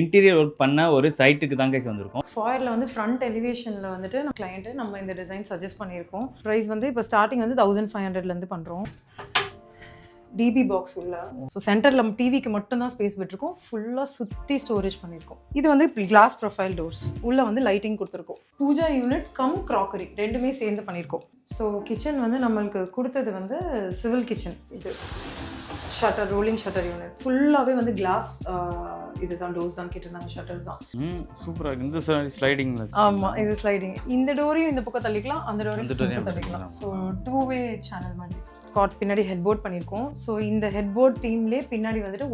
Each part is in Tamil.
இன்டீரியர் ஒர்க் பண்ண ஒரு சைட்டுக்கு தான் கைஸ் வந்திருக்கோம். ஃபாயரில் வந்து ஃப்ரண்ட் எலிவேஷனில் வந்துட்டு கிளைண்ட்டு நம்ம இந்த டிசைன் சஜஸ்ட் பண்ணியிருக்கோம். ப்ரைஸ் வந்து இப்போ ஸ்டார்டிங் வந்து 1500லேருந்து பண்ணுறோம். டிபி பாக்ஸ் உள்ள. ஸோ சென்டரில் டிவிக்கு மட்டும்தான் ஸ்பேஸ் விட்டுருக்கோம். ஃபுல்லாக சுற்றி ஸ்டோரேஜ் பண்ணியிருக்கோம். இது வந்து கிளாஸ் ப்ரொஃபைல் டோர்ஸ். உள்ளே வந்து லைட்டிங் கொடுத்துருக்கோம். பூஜா யூனிட் கம் க்ராக்கரி ரெண்டுமே சேர்ந்து பண்ணியிருக்கோம். ஸோ கிச்சன் வந்து நம்மளுக்கு கொடுத்தது வந்து சிவில் கிச்சன். இது ஷட்டர், ரோலிங் ஷட்டர் யூனிட். ஃபுல்லாகவே வந்து கிளாஸ் இதுதான், டோர்ஸ் தான் கேட்டிருந்தாங்க, ஷட்டர்ஸ் தான். சூப்பராக இருக்குது. இந்த ஸ்லைடிங். ஆமாம், இது ஸ்லைடிங். இந்த டோரையும் இந்த பக்கம் தள்ளிக்கலாம், அந்த டோரையும் இந்த பக்கம் தள்ளிக்கலாம். ஸோ 2-வே சேனல் மாதிரி. காட் பின்னாடி ஹெட்போர்ட் பண்ணியிருக்கோம். ஸோ இந்த ஹெட்போர்ட் தீம்லேயே பின்னாடி வந்துட்டு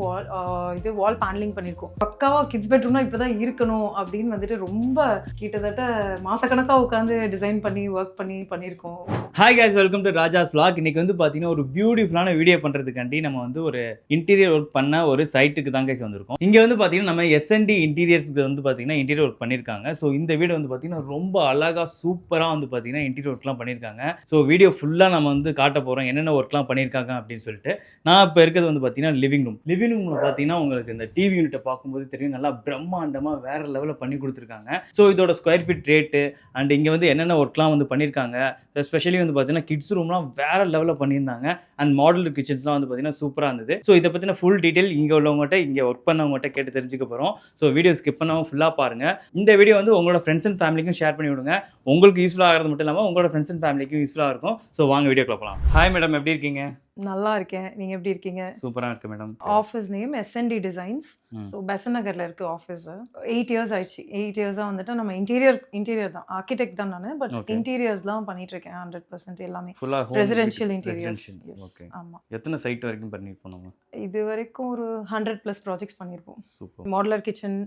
வால் பேனலிங் பண்ணியிருக்கோம். பக்காவாக கிட்ஸ் பெட்ரூம்னா இப்போ தான் இருக்கணும் அப்படின்னு வந்துட்டு ரொம்ப கிட்டத்தட்ட மாசக்கணக்காக உட்காந்து டிசைன் பண்ணி ஒர்க் பண்ணியிருக்கோம். Hi guys, welcome to Raja's vlog. இன்னைக்கு வந்து பார்த்தீங்கன்னா ஒரு பியூட்டிஃபுல்லான வீடியோ பண்ணுறதுக்காண்டி நம்ம வந்து ஒரு இன்டீரியர் ஒர்க் பண்ண ஒரு சைட்டுக்கு தான் கைஸ் வந்திருக்கோம். இங்கே வந்து பார்த்தீங்கன்னா நம்ம S&D இன்டீரியர்ஸ்க்கு வந்து பார்த்தீங்கன்னா இன்டீரியர் ஒர்க் பண்ணியிருக்காங்க. ஸோ இந்த வீடு வந்து பார்த்தீங்கன்னா ரொம்ப அழகாக சூப்பராக வந்து பார்த்தீங்கன்னா இன்டீரியர் ஒர்க்லாம் பண்ணியிருக்காங்க. ஸோ வீடியோ ஃபுல்லாக நம்ம வந்து காட்ட போகிறோம் என்னென்ன ஒர்க்லாம் பண்ணியிருக்காங்க அப்படின்னு சொல்லிட்டு. நான் இப்போ இருக்கிறது வந்து பார்த்தீங்கன்னா லிவிங் ரூமில் பார்த்தீங்கன்னா உங்களுக்கு இந்த டிவி யூனிட்டை பார்க்கும்போது தெரியும், நல்லா பிரம்மாண்டமாக வேற லெவலில் பண்ணி கொடுத்துருக்காங்க. ஸோ இதோட ஸ்கொயர் ஃபீட் ரேட்டு அண்ட் இங்கே வந்து என்னென்ன ஒர்க்லாம் வந்து பண்ணியிருக்காங்க, எஸ்பெஷலி வந்து பார்த்தீங்கன்னா கிட்ஸ் ரூம்லாம் வேற லெவலில் பண்ணியிருந்தாங்க. அண்ட் மாடல் கிச்சன்ஸ்லாம் வந்து பார்த்தீங்கன்னா சூப்பராக இருந்தது. ஸோ இதை பற்றின ஃபுல் டீட்டெயில் இங்கே உள்ளவங்ககிட்ட, இங்கே ஒர்க் பண்ணவங்ககிட்ட கேட்டு தெரிஞ்சுக்க போகிறோம். ஸோ வீடியோ ஸ்கிப் பண்ணாமல் ஃபுல்லாக பாருங்கள். இந்த வீடியோ வந்து உங்களோட ஃப்ரெண்ட்ஸ் அண்ட் ஃபேமிலிக்கும் ஷேர் பண்ணி விடுங்க. உங்களுக்கு யூஸ்ஃபுல்லாக ஆகிறது மட்டும் இல்லாமல் உங்களோட ஃப்ரெண்ட்ஸ் அண்ட் ஃபேமிலிக்கும் யூஸ்ஃபுல்லாக இருக்கும். ஸோ வாங்க வீடியோக்குள்ள போகலாம். ஹாய் மேடம், எப்படி இருக்கீங்க? நல்லா இருக்கேன், நீங்கள் எப்படி இருக்கீங்க? சூப்பராக இருக்கு madam. Office name S&D designs. So Besant நகரில் இருக்குது ஆஃபீஸ். 8 இயர்ஸ் ஆயிடுச்சு. 8 இயர்ஸாக வந்துட்டு நம்ம இன்டீரியர் தான், ஆர்கிடெக்ட் தான் நான். பட் இன்டீரியர்ஸ்லாம் பண்ணிட்டு இருக்கேன் 100% எல்லாமே. ஃபுல்லாக ரெசிடென்ஷியல் இன்டீரியர்ஸ். ஓகே. ஆமாம். எத்தனை சைட் வரைக்கும் பண்ணியிருப்போம் நம்ம? இது வரைக்கும் ஒரு 100+ ப்ராஜெக்ட்ஸ் பண்ணியிருப்போம். Super. Modular kitchen,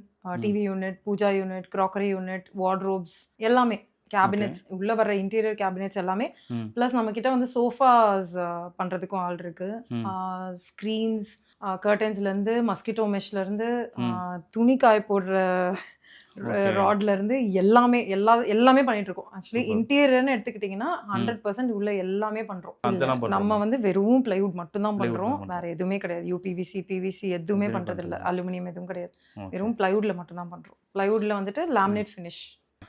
TV unit, puja unit, crockery unit, wardrobes எல்லாமே, கேபினெட்ஸ் உள்ள வர இன்டீரியர் கேபினெட்ஸ் எல்லாமே. ப்ளஸ் நம்ம கிட்ட வந்து சோஃபாஸ் பண்றதுக்கும் ஆள் இருக்கு. ஸ்க்ரீன்ஸ், கர்டன்ஸ்லேருந்து, மஸ்கிட்டோ மெஷ்லேருந்து, துணி காய போடுற ராட்ல இருந்து எல்லாமே பண்ணிட்டு இருக்கோம். ஆக்சுவலி இன்டீரியர்னு எடுத்துக்கிட்டிங்கன்னா 100% உள்ள எல்லாமே பண்றோம். நம்ம வந்து வெறும் பிளைவுட் மட்டும் தான் பண்றோம், வேற எதுவுமே கிடையாது. யூபிவிசி, பிவிசி எதுவுமே பண்றது இல்லை, அலுமினியம் எதுவும் கிடையாது. வெறும் பிளைவுட்ல மட்டும் தான் பண்றோம். பிளைவுட்ல வந்துட்டு லேமினேட் ஃபினிஷ்.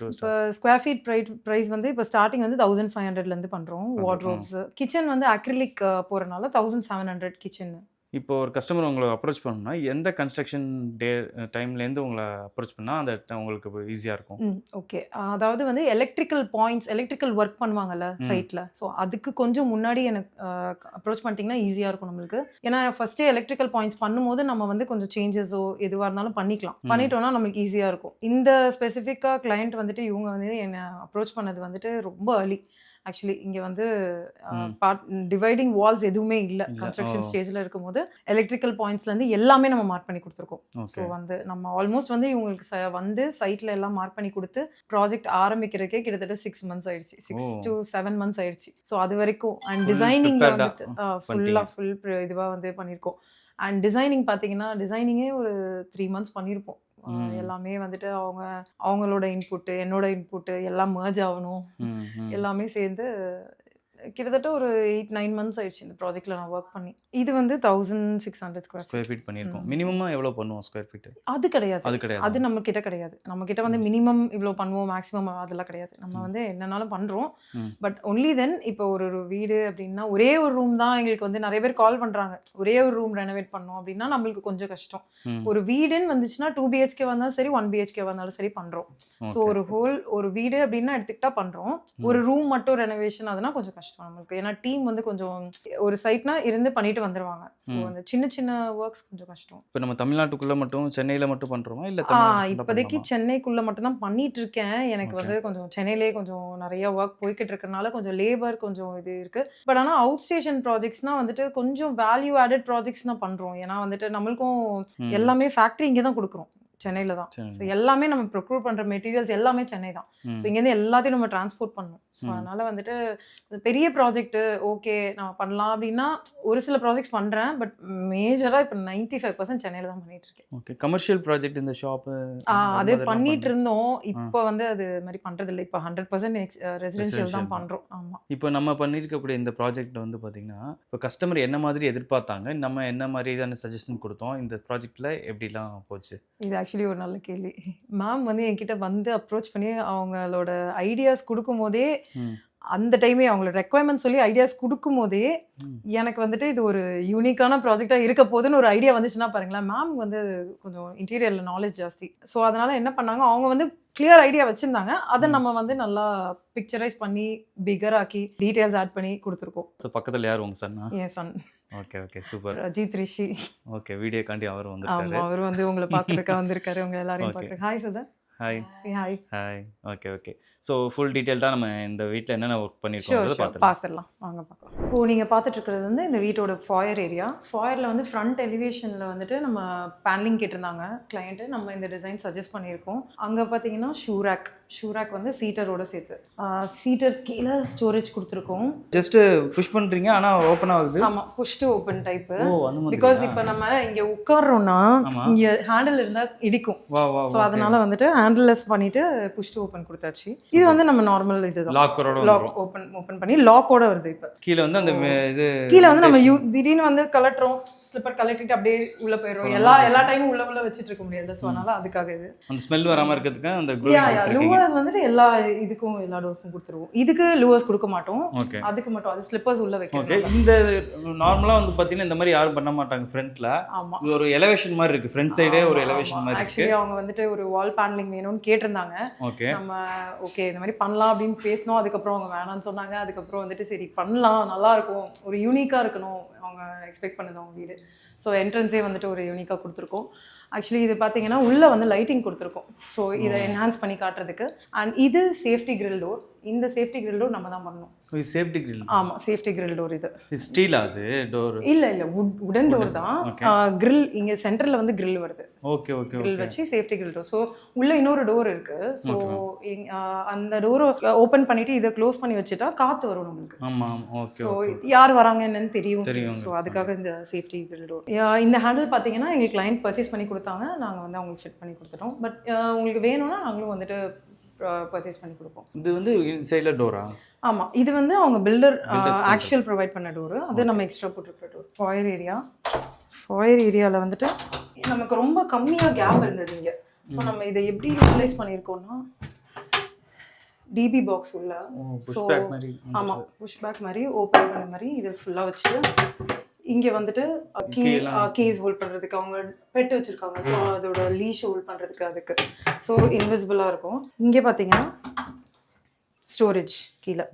இப்போ ஸ்கொயர் ஃபீட் ப்ரைஸ் வந்து இப்போ ஸ்டார்டிங் வந்து 1500லேருந்து பண்ணுறோம். வார்ட்ரோப்ஸ், கிச்சன் வந்து அக்ரிலிக் போகிறனால 1700 கிச்சன். இப்போ ஒரு கஸ்டமர் உங்களை அப்ரோச் பண்ணணும்னா எந்த கன்ஸ்ட்ரக்ஷன் டைம்லேருந்து உங்களை அப்ரோச் பண்ணால் அந்த உங்களுக்கு ஈஸியாக இருக்கும்? ஓகே, அதாவது வந்து எலக்ட்ரிக்கல் ஒர்க் பண்ணுவாங்கல்ல சைட்டில். ஸோ அதுக்கு கொஞ்சம் முன்னாடி எனக்கு அப்ரோச் பண்ணிட்டீங்கன்னா ஈஸியாக இருக்கும் நம்மளுக்கு. ஏன்னா ஃபஸ்ட்டே எலக்ட்ரிக்கல் பாயிண்ட்ஸ் பண்ணும்போது நம்ம வந்து கொஞ்சம் சேஞ்சஸோ எதுவாக இருந்தாலும் பண்ணிட்டோம்னா நம்மளுக்கு ஈஸியாக இருக்கும். இந்த ஸ்பெசிஃபிக்காக கிளைண்ட் வந்துட்டு இவங்க வந்து என்னை அப்ரோச் பண்ணது வந்துட்டு ரொம்ப early. ஆக்சுவலி இங்கே வந்து டிவைடிங் வால்ஸ் எதுவுமே இல்லை. கன்ஸ்ட்ரக்ஷன் ஸ்டேஜில் இருக்கும்போது எலக்ட்ரிக்கல் பாயிண்ட்ஸ்லேருந்து எல்லாமே நம்ம மார்க் பண்ணி கொடுத்துருக்கோம். ஸோ வந்து நம்ம ஆல்மோஸ்ட் வந்து இவங்களுக்கு வந்து சைட்டில் எல்லாம் மார்க் பண்ணி கொடுத்து ப்ராஜெக்ட் ஆரம்பிக்கிறதுக்கே கிட்டத்தட்ட 6 months ஆயிடுச்சு, 6 to 7 months ஆயிடுச்சு. ஸோ அது வரைக்கும் அண்ட் டிசைனிங்கில் வந்துட்டு ஃபுல் இதுவாக வந்து பண்ணியிருக்கோம். அண்ட் டிசைனிங் பார்த்தீங்கன்னா டிசைனிங்கே ஒரு 3 months பண்ணியிருப்போம். எல்லாமே வந்துட்டு அவங்களோட இன்புட்டு, என்னோட இன்புட்டு எல்லாம் மர்ஜ் ஆகணும். எல்லாமே சேர்ந்து கிட்டத்தட்ட ஒரு 8-9 months ஆயிடுச்சு இந்த ப்ராஜெக்ட்ல நான் ஒர்க் பண்ணி. இது வந்து 1600 ஸ்கொயர் ஃபீட் பண்ணியிருக்கோம். மினிமமாக எவ்வளோ பண்ணுவோம் ஸ்கொயர் ஃபீட்? அது கிடையாது, அது நம்ம கிட்ட கிடையாது. நம்ம கிட்ட வந்து மினிமம் இவ்வளோ பண்ணுவோம், மேக்ஸிமம் அதெல்லாம் கிடையாது. நம்ம வந்து என்னன்னாலும் பண்ணுறோம். பட் ஒன்லி தென் இப்போ ஒரு வீடு அப்படின்னா ஒரே ஒரு ரூம் தான் எங்களுக்கு வந்து நிறைய பேர் கால் பண்ணுறாங்க, ஒரே ஒரு ரூம் ரெனோவேட் பண்ணோம் அப்படின்னா நம்மளுக்கு கொஞ்சம் கஷ்டம். ஒரு வீடுன்னு வந்துச்சுன்னா 2 BHK வந்தாலும் சரி, 1 BHK வந்தாலும் சரி பண்ணுறோம். ஸோ ஒரு வீடு அப்படின்னா எடுத்துக்கிட்டா பண்ணுறோம். ஒரு ரூம் மட்டும் ரெனோவேஷன் அதெல்லாம் கொஞ்சம் கஷ்டம் நம்மளுக்கு. ஏன்னா டீம் வந்து கொஞ்சம் ஒரு சைட்னா இருந்து பண்ணிட்டு வந்துருவாங்க. ஸோ அந்த சின்ன ஒர்க்ஸ் கொஞ்சம் கஷ்டம். இப்போ நம்ம தமிழ்நாட்டுக்குள்ள மட்டும், சென்னையில மட்டும் பண்றோமா இல்ல? இப்போதைக்கு சென்னைக்குள்ள மட்டும் தான் பண்ணிட்டு இருக்கேன். எனக்கு வந்து கொஞ்சம் சென்னையிலே கொஞ்சம் நிறைய ஒர்க் போய்கிட்டு இருக்கறனால கொஞ்சம் லேபர் கொஞ்சம் இது இருக்கு. பட் ஆனால் அவுட் ஸ்டேஷன் ப்ராஜெக்ட்ஸ்னா வந்துட்டு கொஞ்சம் வேல்யூ ஆடட் ப்ராஜெக்ட்ஸ்னா பண்றோம். ஏன்னா வந்துட்டு நம்மளுக்கும் எல்லாமே ஃபேக்டரி இங்கே தான் கொடுக்குறோம், சென்னையில தான். ஸோ எல்லாமே நம்ம ப்ரொக்யூர் பண்ணுற மெட்டீரியல்ஸ் எல்லாமே சென்னை தான். ஸோ இங்கேருந்து எல்லாத்தையும் நம்ம டிரான்ஸ்போர்ட் பண்ணணும். ஸோ அதனால வந்துட்டு பெரிய ப்ராஜெக்ட் ஓகே நம்ம பண்ணலாம் அப்படின்னா ஒரு சில ப்ராஜெக்ட்ஸ் பண்ணுறேன். பட் மேஜராக இப்போ 95% சென்னையில் தான் பண்ணிட்டு இருக்கேன். ஓகே. கமர்ஷியல் ப்ராஜெக்ட் இந்த ஷாப்பு அது பண்ணிட்டு இருந்தோம். இப்போ வந்து அது மாதிரி பண்ணுறது இல்லை. இப்போ 100% ரெசிடென்ஷியல் தான் பண்ணுறோம். ஆமாம். இப்போ நம்ம பண்ணியிருக்கக்கூடிய இந்த ப்ராஜெக்ட் வந்து பார்த்தீங்கன்னா இப்போ கஸ்டமர் என்ன மாதிரி எதிர்பார்த்தாங்க, நம்ம என்ன மாதிரியான சஜஷன் கொடுத்தோம், இந்த ப்ராஜெக்டில் எப்படிலாம் போச்சு? இது ஆக்சுவலி ஒரு நல்ல கேள்வி. மேம் வந்து என்கிட்ட வந்து அப்ரோச் பண்ணி அவங்களோட ஐடியாஸ் குடுக்கும்போதே, அந்த டைமே அவங்களோட ரெக்வயர்மென்ட் சொல்லி ஐடியாஸ் குடுக்கும்போதே, எனக்கு வந்துட்டு இது ஒரு யூனிக்கான ப்ராஜெக்ட்டா இருக்க போதுன்னு ஒரு ஐடியா வந்துச்சுன்னா பாருங்களேன், மேம் வந்து கொஞ்சம் இன்டீரியர்ல நாலேட்ஜ் ஜாஸ்தி. ஸோ அதனால என்ன பண்ணாங்க, அவங்க வந்து கிளியர் ஐடியா வச்சிருந்தாங்க. அத நம்ம வந்து நல்லா பிக்சரைஸ் பண்ணி, பிக்கர் ஆக்கி, டீடைல்ஸ் ஆட் பண்ணி குடுத்துருக்கோம். ஸோ பக்கத்துல யார் உங்க சன்னா? என் son okay, okay. Super. Ajith Rishi. Okay. வீடியோக்காண்டி அவரும் ஆமா. வந்திருக்காரு. அவரு வந்து உங்கள பார்க்கறதுக்காக வந்திருக்காரு. உங்க எல்லாரையும் ஓகே. பார்க்கறதுக்கு. Hi Sudha. Hi. Say hi. Hi. Okay, okay. So full டீட்டெயில்டா நம்ம இந்த வீட்ல என்னென்ன ஒர்க் ஷூர், பண்ணியிருக்கோம்ன்றத ஷூர். பார்த்துடலாம். பார்த்துடலாம். வாங்க பார்க்கலாம். இப்போ நீங்க பார்த்துட்டு இருக்கிறது வந்து இந்த வீட்டோட ஃபாயர் ஏரியா. ஃபாயர்ல வந்து ஃப்ரண்ட் எலிவேஷன்ல வந்துட்டு நம்ம பேனலிங் கேட்டிருந்தாங்க கிளையண்ட். நம்ம இந்த டிசைன் சஜஸ்ட் பண்ணியிருக்கோம். அங்க பார்த்தீங்கன்னா ஷூ ரேக் வந்து சீட்டரோட சேர்த்து. சீட்டர் கீழ ஸ்டோரேஜ் கொடுத்துருக்கோம். ஜஸ்ட் புஷ் பண்றீங்க ஆனா ஓபன் ஆகுது. ஆமா, புஷ் டு ஓபன் டைப். ஓ அந்த மாதிரி. பிகாஸ் இப்போ நம்ம இங்க உட்கார்றோம்னா ஆமா. இங்க ஹேண்டில் இருந்தா இடிக்கும். வா வா. ஸோ அதனால வந்துட்டு ஹேண்டில்லெஸ் பண்ணிட்டு புஷ் டு ஓபன் கொடுத்தாச்சு. இது வந்து நம்ம நார்மல் இதுதான். லாக்கரோட லாக் வந்துரும். ஓபன் பண்ணி லாக்கோட வருது. இப்போ கீழ வந்து அந்த இது கீழே வந்து நம்ம திடீர்னு வந்து கலட்டுறோம், ஸ்லிப்பர் கலட்டிட்டு அப்படியே உள்ள போயிடும். எல்லா டைமும் உள்ள வச்சுட்டு இருக்க முடியாது. ஸோ அதனால அதுக்காக இது. அந்த ஸ்மெல் வராம இருக்கிறதுக்கு அந்த லூவர்ஸ் வந்துட்டு எல்லா இதுக்கும் எல்லா டோர்ஸ்க்கும் கொடுத்துருவோம். இதுக்கு லூவர்ஸ் கொடுக்க மாட்டோம். ஓகே. அதுக்கு மட்டும் அது ஸ்லிப்பர்ஸ் உள்ள ஓகே. வைக்கணும். இந்த நார்மலா வந்து பாத்தீங்கன்னா இந்த மாதிரி யாரும் பண்ண மாட்டாங்க ஃப்ரண்ட்ல. ஆமா. இது ஒரு எலவேஷன் மாதிரி இருக்கு. ஃப்ரண்ட் சைடே ஒரு எலவேஷன் மாதிரி இருக்கு. ஆக்சுவலி அவங்க வந்துட்டு ஒரு வால் பேனலிங் வேணும்னு கேட்டிருந்தாங்க. ஓகே. நம்ம ஓகே இந்த மாதிரி பண்ணலாம் அப்படின்னு பேசினோம். அதுக்கப்புறம் அவங்க வேணாம்னு சொன்னாங்க. அதுக்கப்புறம் வந்துட்டு சரி பண்ணலாம், நல்லா இருக்கும், ஒரு யூனிக்காக இருக்கணும் அவங்க எக்ஸ்பெக்ட் பண்ணது அவங்க வீடு. ஸோ என்ட்ரன்ஸே வந்துட்டு ஒரு யூனிக்காக கொடுத்துருக்கோம். ஆக்சுவலி இது பார்த்தீங்கன்னா உள்ளே வந்து லைட்டிங் கொடுத்துருக்கோம். ஸோ இதை என்ஹான்ஸ் பண்ணி காட்டுறதுக்கு. அண்ட் இது சேஃப்டி கிரில் டோர். இந்த சேஃப்டி கிரில் டோர் நம்ம தான் பண்ணணும். இது சேஃப்டி கிரில். ஆமா, சேஃப்டி கிரில் டோர். இது ஸ்டீலா அது டோர்? இல்ல உடன் டோர் தான். கிரில் இங்க சென்டர்ல வந்து கிரில் வருது. Okay, okay. கிரில் வச்சு சேஃப்டி கிரில் டோர். ஸோ உள்ள இன்னொரு டோர் இருக்கு. ஸோ அந்த டோரை ஓப்பன் பண்ணிட்டு இதை க்ளோஸ் பண்ணி வச்சுட்டா காத்து வரும் நம்மளுக்கு. ஆமா, ஓகே. ஸோ யார் வராங்க என்னன்னு தெரியும். தெரியும். ஸோ அதுக்காக இந்த சேஃப்டி கிரில் டோர். இந்த ஹேண்டில் பார்த்தீங்கன்னா எங்களுக்கு கிளைண்ட் பர்ச்சேஸ் பண்ணி கொடுத்தாங்க. நாங்கள் வந்து அவங்களுக்கு ஃபிட் பண்ணி கொடுத்துட்டோம். பட் உங்களுக்கு வேணும்னா நாங்களும் வந்துட்டு பர்ச்சேஸ் பண்ணி கொடுப்போம். இது வந்து இன்சைட்ல டோரா? ஆமா, இது வந்து அவங்க பில்டர் ஆக்சுவல் ப்ரொவைட் பண்ண டோர். அது நம்ம எக்ஸ்ட்ரா போட்டுருக்க டோர். ஃபாயர் ஏரியாவில் வந்துட்டு நமக்கு ரொம்ப கம்மியாக கேப் இருந்தது இங்கே. ஸோ நம்ம இதை எப்படி யூட்டிலைஸ் பண்ணியிருக்கோம்னா டிபி பாக்ஸ் உள்ள. ஸோ ஆமாம், புஷ் பேக் மாதிரி ஓப்பன் பண்ண மாதிரி இது ஃபுல்லாக வச்சுட்டு இங்கே வந்துட்டு கீஸ் ஹோல்ட் பண்ணுறதுக்கு அவங்க பெட் வச்சுருக்காங்க. ஸோ அதோட லீஷ் ஹோல்ட் பண்ணுறதுக்கு அதுக்கு. ஸோ இன்விசிபிளாக இருக்கும். இங்கே பார்த்தீங்கன்னா ஸ்டோரேஜ் கீழே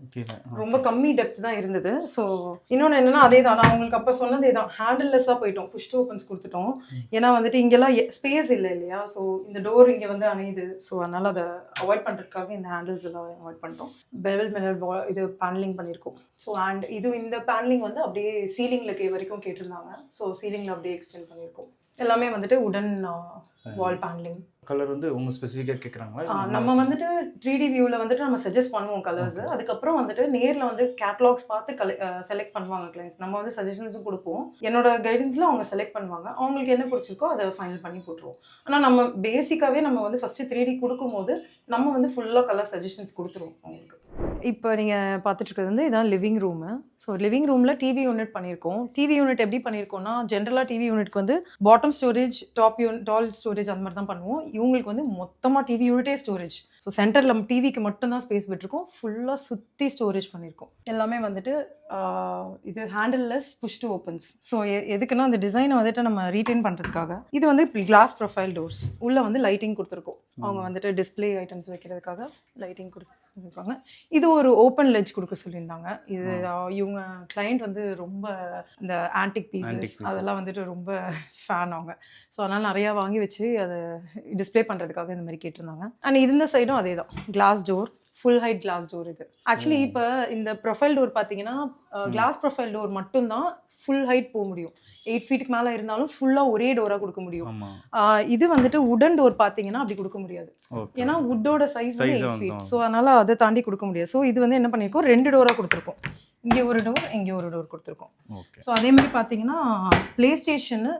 ரொம்ப கம்மி டெப்த் தான் இருந்தது. ஸோ இன்னொன்று என்னென்னா அதே தான் நான் உங்களுக்கு அப்போ சொன்னதே தான், ஹேண்டில்லெஸ்ஸாக போயிட்டோம், புஷ் டு ஓப்பன்ஸ் கொடுத்துட்டோம். ஏன்னா வந்துட்டு இங்கெல்லாம் ஸ்பேஸ் இல்லை இல்லையா. ஸோ இந்த டோர் இங்கே வந்து அணையுது. ஸோ அதனால் அதை அவாய்ட் பண்ணுறதுக்காக இந்த ஹேண்டில்ஸ் எல்லாம் அவாய்ட் பண்ணிட்டோம். இது பேனலிங் பண்ணியிருக்கோம். ஸோ அண்ட் இந்த பேனலிங் வந்து அப்படியே சீலிங்கில் வரைக்கும் கேட்டிருந்தாங்க. ஸோ சீலிங்கில் அப்படியே எக்ஸ்டெண்ட் பண்ணியிருக்கோம். எல்லாமே வந்துட்டு உடன் வால் பேனலிங். கலர் வந்து உங்க ஸ்பெசிஃபிக்கா கேக்குறாங்களா? நம்ம வந்துட்டு 3D வியூல வந்துட்டு நம்ம சஜஸ்ட் பண்ணுவோம் கலர்ஸ். அதுக்கப்புறம் வந்துட்டு நேர்ல வந்து கேட்டலாக்ஸ் பார்த்து செலக்ட் பண்ணுவாங்க கிளைண்ட்ஸ். நம்ம வந்து சஜஷன்ஸும் கொடுப்போம். என்னோட கைடன்ஸ்ல அவங்க செலக்ட் பண்ணுவாங்க. அவங்களுக்கு என்ன பிடிச்சிருக்கோ அதை ஃபைனல் பண்ணி போட்டுருவோம். ஆனால் நம்ம பேசிக்காவே நம்ம வந்து ஃபர்ஸ்ட் 3D கொடுக்கும்போது நம்ம வந்து ஃபுல்லாக கலர் சஜஷன்ஸ் கொடுத்துருவோம் அவங்களுக்கு. இப்போ நீங்கள் பார்த்துட்டு இருக்கிறது வந்து இதான் லிவிங் ரூமு. ஸோ லிவிங் ரூமில் டிவி யூனிட் பண்ணியிருக்கோம். டிவி யூனிட் எப்படி பண்ணியிருக்கோம்னா ஜென்ரலாக டிவி யூனிட்க்கு வந்து பாட்டம் ஸ்டோரேஜ், டால் ஸ்டோரேஜ் அந்த மாதிரி தான் பண்ணுவோம். இவங்களுக்கு வந்து மொத்தமாக டிவி யூனிட்டே ஸ்டோரேஜ். ஸோ சென்டரில் டிவிக்கு மட்டும்தான் ஸ்பேஸ் விட்டுருக்கோம். ஃபுல்லாக சுற்றி ஸ்டோரேஜ் பண்ணியிருக்கோம். எல்லாமே வந்துட்டு இது ஹேண்டில்லெஸ் புஷ் டு ஓப்பன்ஸ். ஸோ எதுக்குன்னா அந்த டிசைனை வந்துட்டு நம்ம ரீட்டைன் பண்ணுறதுக்காக. இது வந்து கிளாஸ் ப்ரொஃபைல் டோர்ஸ். உள்ளே வந்து லைட்டிங் கொடுத்துருக்கோம். அவங்க வந்துட்டு டிஸ்பிளே ஐட்டம்ஸ் வைக்கிறதுக்காக லைட்டிங் கொடுத்துருக்காங்க. இது ஒரு ஓப்பன் லெட்ஜ் கொடுக்க சொல்லியிருந்தாங்க. இது இவங்க கிளைண்ட் வந்து ரொம்ப இந்த ஆன்டிக் பீசஸ் அதெல்லாம் வந்துட்டு ரொம்ப ஃபேன் அவங்க. ஸோ அதனால் நிறையா வாங்கி வச்சு அதை டிஸ்பிளே பண்ணுறதுக்காக இந்த மாதிரி கேட்டிருந்தாங்க. அண்ட் இந்த சைடும் அதே தான், glass door, full height glass door. இது ஆக்சுவலி இப்போ இந்த ப்ரொஃபைல் டோர் பார்த்தீங்கன்னா கிளாஸ் ப்ரொஃபைல் டோர் மட்டும்தான் ஃபுல் ஹைட் போக முடியும். 8 ஃபீட்டுக்கு மேலே இருந்தாலும் ஃபுல்லாக ஒரே டோராக கொடுக்க முடியும். இது வந்துட்டு உடன் டோர் பார்த்தீங்கன்னா அப்படி கொடுக்க முடியாது. ஏன்னா வுட்டோட சைஸ் வந்து 8 ஃபீட். ஸோ அதனால் அதை தாண்டி கொடுக்க முடியாது. ஸோ இது வந்து என்ன பண்ணியிருக்கோம், 2 டோராக கொடுத்துருக்கோம். இங்கே ஒரு டோர், இங்கே ஒரு டோர் கொடுத்துருக்கோம். ஸோ அதே மாதிரி பார்த்தீங்கன்னா ப்ளே ஸ்டேஷனு,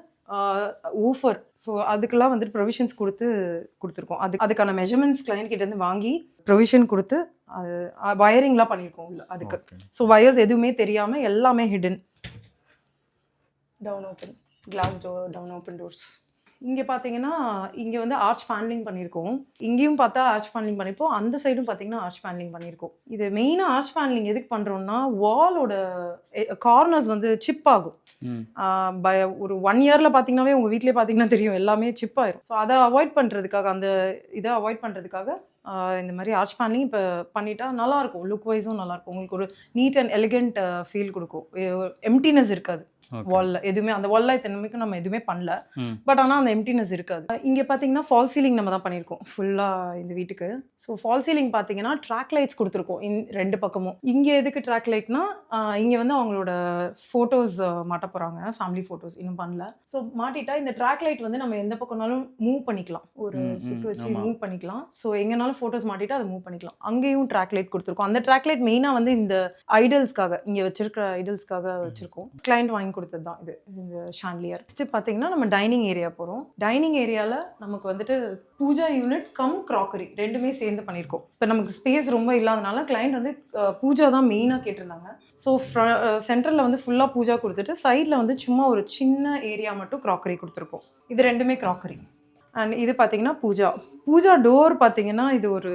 ஊஃபர், ஸோ அதுக்கெல்லாம் வந்துட்டு ப்ரொவிஷன்ஸ் கொடுத்துருக்கோம். அதுக்கான மெஷர்மெண்ட்ஸ் கிளைண்ட் கிட்டேருந்து வாங்கி ப்ரொவிஷன் கொடுத்து அது வயரிங்லாம் பண்ணியிருக்கோம் உள்ள. அதுக்கு ஸோ வயர்ஸ் எதுவுமே தெரியாமல் எல்லாமே hidden. Down open glass door, down open doors. இங்கே பார்த்தீங்கன்னா இங்கே வந்து ஆர்ச் பேனலிங் பண்ணியிருக்கோம். இங்கேயும் பார்த்தா ஆர்ச் பேனலிங் பண்ணியிருப்போம். அந்த சைடும் பார்த்தீங்கன்னா ஆர்ச் பேனலிங் பண்ணியிருக்கோம். இது மெயினாக ஆர்ச் பேனலிங் எதுக்கு பண்ணுறோம்னா வாலோட கார்னர்ஸ் வந்து சிப் ஆகும். ஒரு 1 இயரில் பார்த்தீங்கன்னாவே உங்கள் வீட்டிலே பார்த்தீங்கன்னா தெரியும் எல்லாமே சிப் ஆயிரும். ஸோ அதை அவாய்ட் பண்ணுறதுக்காக அந்த இதை அவாய்ட் பண்ணுறதுக்காக இந்த மாதிரி ஆர்ச் பேனலிங் இப்போ பண்ணிட்டா நல்லாயிருக்கும். லுக் வைஸும் நல்லாயிருக்கும். உங்களுக்கு ஒரு நீட் அண்ட் எலிகென்ட் ஃபீல் கொடுக்கும். எம்டினஸ் இருக்காது வால்ல எதுவுமே. அந்த வால்ல இத்தனைக்கும் நம்ம எதுவுமே பண்ணல, பட் ஆனால் அந்த எம்டினஸ் இருக்காது. இங்கே பார்த்தீங்கன்னா ஃபால் சீலிங் நம்ம தான் பண்ணியிருக்கோம் ஃபுல்லாக இந்த வீட்டுக்கு. ஸோ ஃபால் சீலிங் பார்த்தீங்கன்னா ட்ராக் லைட்ஸ் கொடுத்துருக்கோம் 2 பக்கமும். இங்கே எதுக்கு ட்ராக் லைட்னா இங்கே வந்து அவங்களோட ஃபோட்டோஸ் மாட்ட போகிறாங்க, ஃபேமிலி ஃபோட்டோஸ் இன்னும் பண்ணல. ஸோ மாட்டிட்டா இந்த ட்ராக் லைட் வந்து நம்ம எந்த பக்கம்னாலும் மூவ் பண்ணிக்கலாம், ஒரு ஸ்டிக் வச்சு மூவ் பண்ணிக்கலாம். ஸோ எங்கனாலும் ஃபோட்டோஸ் மாட்டிட்டு அதை மூவ் பண்ணிக்கலாம். அங்கேயும் ட்ராக் லைட் கொடுத்துருக்கோம். அந்த ட்ராக் லைட் மெயினாக வந்து இந்த ஐடல்ஸ்க்காக, இங்கே வச்சிருக்கிற ஐடல்ஸ்க்காக வச்சிருக்கோம். கிளைண்ட் வாங்கி கொடுத்தது தான் இது, இந்த ஷாண்ட்லியர். நெக்ஸ்ட் பார்த்தீங்கன்னா நம்ம டைனிங் ஏரியா போகிறோம். டைனிங் ஏரியாவில் நமக்கு வந்துட்டு பூஜா யூனிட் கம் க்ராக்கரி ரெண்டுமே சேர்ந்து பண்ணியிருக்கோம். இப்போ நமக்கு ஸ்பேஸ் ரொம்ப இல்லாதனால கிளைண்ட் வந்து பூஜா தான் மெயினாக கேட்டிருந்தாங்க. ஸோ சென்டரில் வந்து ஃபுல்லாக பூஜா கொடுத்துட்டு சைடில் வந்து சும்மா ஒரு சின்ன ஏரியா மட்டும் க்ராக்கரி கொடுத்துருக்கோம். இது ரெண்டுமே க்ராக்கரி. அண்ட் இது பார்த்தீங்கன்னா பூஜா டோர் பார்த்தீங்கன்னா இது ஒரு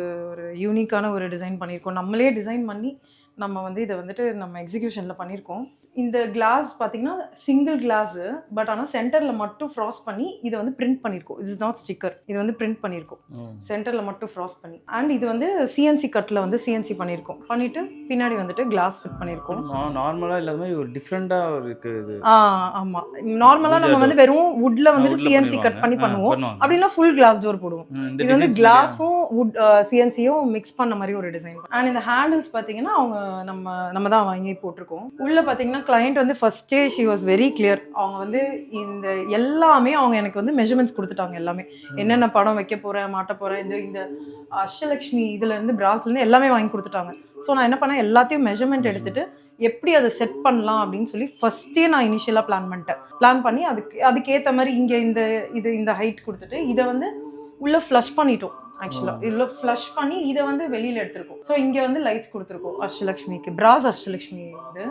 யூனிக்கான ஒரு டிசைன் பண்ணியிருக்கோம். நம்மளே டிசைன் பண்ணி நம்ம வந்து இதை வந்துட்டு நம்ம எக்ஸிக்யூஷனில் பண்ணியிருக்கோம். இந்த கிளாஸ் பார்த்தீங்கன்னா சிங்கிள் கிளாஸு, பட் ஆனால் சென்டரில் மட்டும் ஃப்ராஸ்ட் பண்ணி இதை வந்து பிரிண்ட் பண்ணியிருக்கோம். இட் இஸ் நாட் ஸ்டிக்கர், இது வந்து பிரிண்ட் பண்ணியிருக்கோம் சென்டரில் மட்டும் ஃப்ராஸ்ட் பண்ணி. அண்ட் இது வந்து சிஎன்சி கட்டில் வந்து சிஎன்சி பண்ணியிருக்கோம். பண்ணிவிட்டு பின்னாடி வந்துட்டு கிளாஸ் ஃபிட் பண்ணியிருக்கோம். நார்மலாக இல்லாத மாதிரி ஒரு டிஃப்ரெண்ட்டாக இருக்குது. ஆமாம், நார்மலாக நம்ம வந்து வெறும் வுட்டில் வந்துட்டு சிஎன்சி கட் பண்ணி பண்ணுவோம். அப்படின்னா ஃபுல் கிளாஸ் டோர் போடுவோம். இது வந்து கிளாஸும் வுட் சிஎன்சியும் மிக்ஸ் பண்ண மாதிரி ஒரு டிசைன். அண்ட் இந்த ஹேண்டில்ஸ் பார்த்தீங்கன்னா அவங்க நம்ம தான் வாங்கி போட்டிருக்கோம். உள்ள பார்த்தீங்கன்னா கிளைண்ட் வந்து ஃபர்ஸ்டே ஷி வாஸ் வெரி கிளியர். அவங்க வந்து இந்த எல்லாமே அவங்க எனக்கு வந்து மெஷர்மெண்ட்ஸ் கொடுத்துட்டாங்க. எல்லாமே என்னென்ன படம் வைக்க போகிறேன், மாட்ட போகிறேன், இந்த அஷ்டலக்ஷ்மி இதுலேருந்து பிராஸ்லேருந்து எல்லாமே வாங்கி கொடுத்துட்டாங்க. ஸோ நான் என்ன பண்ணேன், எல்லாத்தையும் மெஷர்மெண்ட் எடுத்துட்டு எப்படி அதை செட் பண்ணலாம் அப்படின்னு சொல்லி ஃபர்ஸ்டே நான் இனிஷியலாக பிளான் பண்ணி அதுக்கேற்ற மாதிரி இங்கே இந்த ஹைட் கொடுத்துட்டு இதை வந்து உள்ளே ஃப்ளஷ் பண்ணிட்டோம். ஆக்சுவலாக இதில் ஃப்ளஷ் பண்ணி இதை வந்து வெளியில் எடுத்துருக்கோம். ஸோ இங்கே வந்து லைட்ஸ் கொடுத்துருக்கோம் அஷ்டலக்ஷ்மிக்கு. பிராஸ் அஷ்டலக்ஷ்மி இது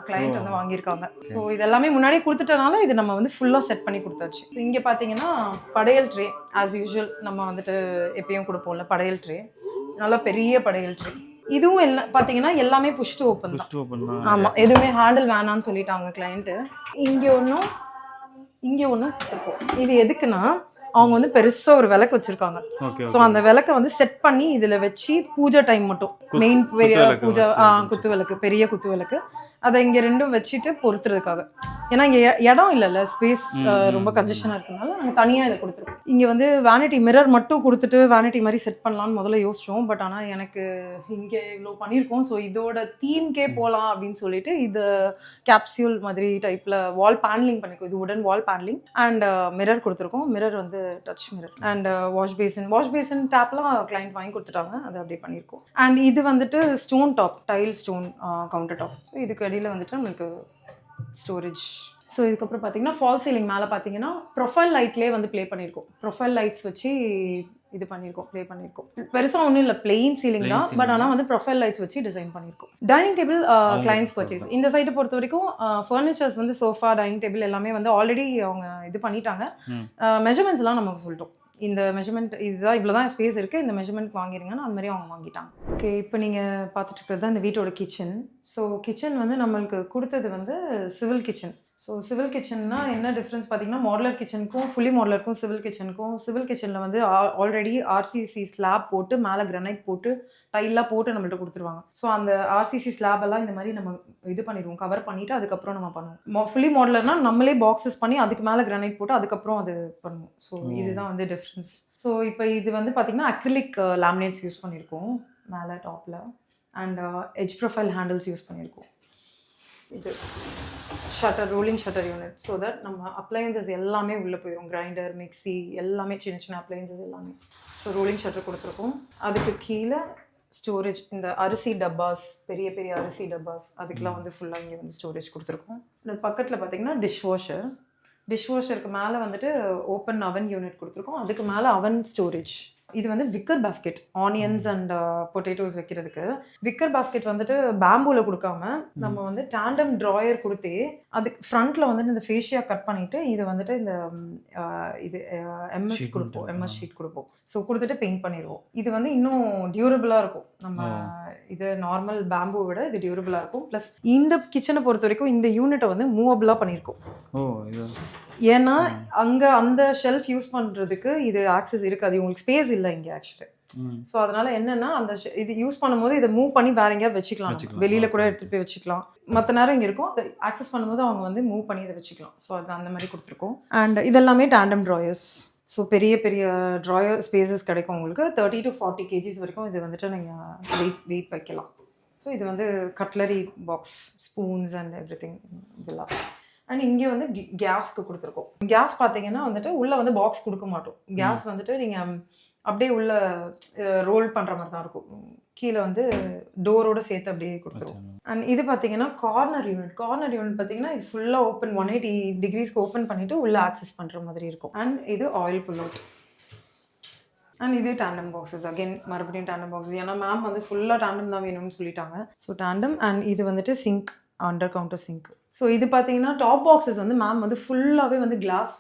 கிளைண்ட் வந்து வாங்கியிருக்காங்க. ஸோ இதெல்லாமே முன்னாடியே கொடுத்துட்டனால இது நம்ம வந்து ஃபுல்லாக செட் பண்ணி கொடுத்தாச்சு. ஸோ இங்கே பார்த்தீங்கன்னா படையல் ட்ரே ஆஸ் யூஷுவல் நம்ம வந்துட்டு எப்பயும் கொடுப்போம்ல படையல் ட்ரே, நல்லா பெரிய படையல் ட்ரே. இதுவும் எல்லாம் பார்த்தீங்கன்னா எல்லாமே புஷ் டு ஓப்பன் தான். ஆமாம், எதுவுமே ஹேண்டில் வேணான்னு சொல்லிட்டாங்க கிளைண்ட்டு. இங்கே ஒன்று கொடுத்துருக்கோம். இது எதுக்குன்னா அவங்க வந்து பெருசாக ஒரு விளக்கு வச்சுருக்காங்க. ஸோ அந்த விளக்கை வந்து செட் பண்ணி இதில் வச்சு பூஜை டைம் மட்டும் மெயின் பெரிய பூஜை குத்து விளக்கு, பெரிய குத்து விளக்கு, அதை இங்கே ரெண்டும் வச்சுட்டு பொறுத்துறதுக்காக. ஏன்னா இங்கே இடம் இல்லைல்ல, ஸ்பேஸ் ரொம்ப கன்ஜெஷனாக இருக்கனால நாங்கள் தனியாக இதை கொடுத்துருக்கோம். இங்கே வந்து வேனிட்டி மிரர் மட்டும் கொடுத்துட்டு வேனிட்டி மாதிரி செட் பண்ணலான்னு முதல்ல யோசித்தோம். பட் ஆனால் எனக்கு இங்கே இவ்வளோ பண்ணியிருக்கோம், ஸோ இதோட தீம்கே போகலாம் அப்படின்னு சொல்லிட்டு இது கேப்சியூல் மாதிரி டைப்பில் வால் பேனலிங் பண்ணியிருக்கோம். இது உடன் வால் பேனலிங் அண்ட் மிரர் கொடுத்துருக்கோம். மிரர் வந்து touch mirror and wash basin டேப்லாம் கிளைண்ட் வாங்கி கொடுத்துட்டாங்க, அதை அப்படியே பண்ணியிருக்கோம். அண்ட் இது வந்துட்டு stone top, tile stone counter top. So இதுக்கு அடியில் வந்துட்டு நம்மளுக்கு ஸ்டோரேஜ். ஸோ இதுக்கப்புறம் பார்த்தீங்கன்னா ஃபால் சீலிங் மேலே பார்த்தீங்கன்னா ப்ரொஃபைல் லைட்லேயே வந்து ப்ளே பண்ணியிருக்கோம். ப்ரொஃபைல் லைட்ஸ் வச்சு இது பண்ணியிருக்கோம், ப்ளே பண்ணியிருக்கோம். பெருசாக ஒன்றும் இல்லை, பிளெயின் சீலிங் தான், பட் ஆனால் வந்து ப்ரொஃபைல் லைட்ஸ் வச்சு டிசைன் பண்ணியிருக்கோம். Dining table clients purchase. இந்த சைட்டை பொறுத்த வரைக்கும் ஃபர்னிச்சர்ஸ் வந்து சோஃபா, டைனிங் டேபிள் எல்லாமே வந்து ஆல்ரெடி அவங்க இது பண்ணிட்டாங்க. மெஷர்மெண்ட்ஸ்லாம் நமக்கு சொல்லிட்டோம். இந்த மெஷர்மெண்ட் இதுதான், இவ்வளோ தான் ஸ்பேஸ் இருக்குது, இந்த மெஷர்மெண்ட் வாங்கிடுங்கன்னு அந்த மாதிரி அவங்க வாங்கிட்டாங்க. ஓகே, இப்போ நீங்கள் பார்த்துட்டு இருக்கிறது தான் இந்த வீட்டோட கிச்சன். ஸோ கிச்சன் வந்து நம்மளுக்கு கொடுத்தது வந்து சிவில் கிச்சன். ஸோ சிவில் கிச்சன்னா என்ன டிஃப்ரென்ஸ் பார்த்தீங்கன்னா மாடுலர் கிச்சனுக்கும் ஃபுல்லி மாடுலருக்கும் சிவில் கிச்சனில் வந்து ஆல்ரெடி ஆர்சிசி ஸ்லாப் போட்டு மேலே கிரானைட் போட்டு டைல்லாம் போட்டு நம்மள்ட்ட கொடுத்துருவாங்க. ஸோ அந்த ஆர்சிசி ஸ்லாப் எல்லாம் இந்த மாதிரி நம்ம இது பண்ணிடுவோம், கவர் பண்ணிவிட்டு அதுக்கப்புறம் நம்ம பண்ணுவோம். ஃபுல்லி மாடுலர்னால் நம்மளே பாக்ஸஸ் பண்ணி அதுக்கு மேலே கிரானைட் போட்டு அதுக்கப்புறம் அது பண்ணுவோம். ஸோ இதுதான் வந்து டிஃப்ரென்ஸ். ஸோ இப்போ இது வந்து பார்த்திங்கன்னா அக்ரிலிக் லேமினேட்ஸ் யூஸ் பண்ணியிருக்கோம் மேலே டாப்பில் and edge profile handles use பண்ணியிருக்கோம். இது shutter, rolling shutter unit, so that நம்ம அப்ளையன்சஸ் எல்லாமே உள்ளே போயிடும். கிரைண்டர், மிக்சி எல்லாமே சின்ன சின்ன அப்ளையன்சஸ் எல்லாமே. ஸோ ரோலிங் ஷட்டர் கொடுத்துருக்கோம். அதுக்கு கீழே ஸ்டோரேஜ், இந்த அரிசி டப்பாஸ், பெரிய பெரிய அரிசி டப்பாஸ், அதுக்கெலாம் வந்து ஃபுல்லாக இங்கே வந்து ஸ்டோரேஜ் கொடுத்துருக்கோம். இந்த பக்கத்தில் பார்த்திங்கன்னா டிஷ்வாஷருக்கு மேலே வந்துட்டு ஓப்பன் அவன் யூனிட் கொடுத்துருக்கோம். அதுக்கு மேலே அவன் ஸ்டோரேஜ். இது வந்து wicker basket, onions and potatoes வைக்கிறதுக்கு. விக்கர் பாஸ்கெட் வந்துட்டு பேம்பூல கொடுக்காம நம்ம வந்து டேண்டம் ட்ராயர் கொடுத்தே அதுக்கு ஃப்ரண்ட்ல வந்துட்டு இந்த ஃபேஷியா கட் பண்ணிட்டு இது வந்துட்டு இந்த இது எம்எஸ் Sheet கொடுப்போம், மட்டும். எம்எஸ் ஷீட் கொடுப்போம். ஸோ கொடுத்துட்டு பெயிண்ட் பண்ணிடுவோம். இது வந்து இன்னும் டியூரபிளாக இருக்கும். நம்ம இது நார்மல் பேம்பூ விட இது டியூரபிளாக இருக்கும். ப்ளஸ் இந்த கிச்சனை பொறுத்த வரைக்கும் இந்த யூனிட்டை வந்து மூவபிளாக பண்ணியிருக்கோம். ஏன்னா அங்கே அந்த ஷெல்ஃப் யூஸ் பண்ணுறதுக்கு இது ஆக்சஸ் இருக்காது, உங்களுக்கு ஸ்பேஸ் இல்லை இங்கே ஆக்சுவலி. ஸோ அதனால என்னன்னா அந்த இது யூஸ் பண்ணும்போது இதை மூவ் பண்ணி வேற எங்கேயாவது வச்சுக்கலாம், வெளியில கூட எடுத்துட்டு போய் வச்சுக்கலாம். மற்ற நேரம் இங்கே இருக்கும், அதை ஆக்சஸ் பண்ணும்போது அவங்க வந்து மூவ் பண்ணி இதை வச்சுக்கலாம். ஸோ அது அந்த மாதிரி கொடுத்துருக்கோம். அண்ட் இதெல்லாமே டேண்டம் ட்ராயர்ஸ். ஸோ பெரிய பெரிய ட்ராயர் ஸ்பேசஸ் கிடைக்கும் உங்களுக்கு. 30 to 40 kgs வரைக்கும் இது வந்துட்டு நீங்கள் வெயிட் வைக்கலாம். ஸோ இது வந்து cutlery box, spoons and every thing இதெல்லாம். அண்ட் இங்கே வந்து கேஸ்க்கு கொடுத்துருக்கோம். கேஸ் பார்த்தீங்கன்னா வந்துட்டு உள்ளே வந்து பாக்ஸ் கொடுக்க மாட்டோம். கேஸ் வந்துட்டு நீங்கள் அப்படியே உள்ள ரோல் பண்ணுற மாதிரி தான் இருக்கும். கீழே வந்து டோரோட சேர்த்து அப்படியே கொடுத்துருவோம். அண்ட் இது பார்த்தீங்கன்னா கார்னர் யூனிட். கார்னர் யூனிட் பார்த்தீங்கன்னா இது ஃபுல்லாக ஓப்பன் 180 degreesக்கு ஓப்பன் பண்ணிவிட்டு உள்ளே ஆக்சஸ் பண்ணுற மாதிரி இருக்கும். அண்ட் இது ஆயில் புல் அவுட். அண்ட் இது டேண்டம் பாக்ஸஸ். அகெயின் மறுபடியும் டேண்டம் பாக்ஸஸ். ஏன்னா மேம் வந்து ஃபுல்லாக டேண்டம் தான் வேணும்னு சொல்லிட்டாங்க. So tandem. அண்ட் இது வந்துட்டு sink, under counter sink. So இது பார்த்தீங்கன்னா டாப் பாக்ஸஸ் வந்து மேம் வந்து ஃபுல்லாகவே வந்து கிளாஸ்